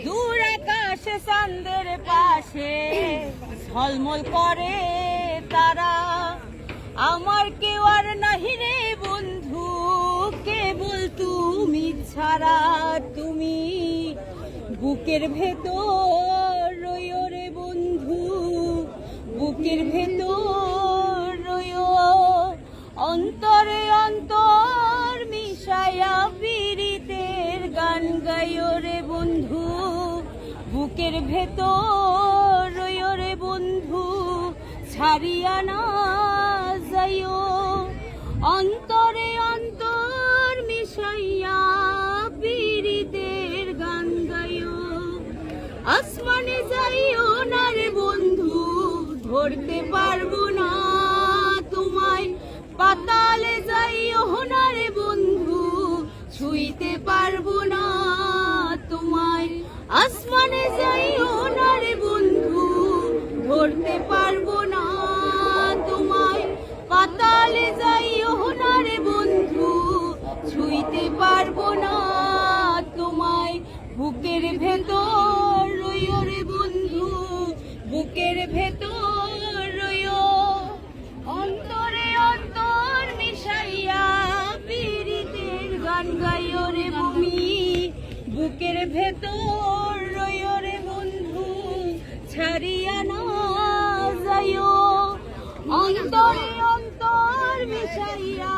দূর আকাশে চাঁদের পাশে ঝলমল করে তারা। আমার কেউ আর নাহি রে বন্ধু, কেবল তুমি ছাড়া। তুমি বুকের ভেতর রইও রে বন্ধু, বুকের ভেতর রইও। অন্তরে অন্তর মিশাইয়া পীড়িতের গান গাইও রে বন্ধু, বুকের ভেতর রইও রে বন্ধু, ছাড়িয়া না যাইও। অন্তরে অন্তর মিশাইয়া পীড়িতের গান গাইও। আসমানে যাইও না রে বন্ধু, ধরতে পারবো না তোমায়। পাতালে যাইও না রে বন্ধু, ছুঁইতে পারবো না তোমায়। আসমানে যাইও না রে বন্ধু, ধরতে পারবো না তোমায়। পাতালে যাইও না রে বন্ধু, ছুঁইতে পারবো না তোমায়। বুকের ভেতর রইও রে বন্ধু, বুকের ভেতর রইও। অন্তরে অন্তর মিশাইয়া পীড়িতের গান গাইও রে ভূমি, বুকের ভেতর রইও রে বন্ধু, ছাড়িয়া না যাইও। অন্তরে অন্তর মিশাইয়া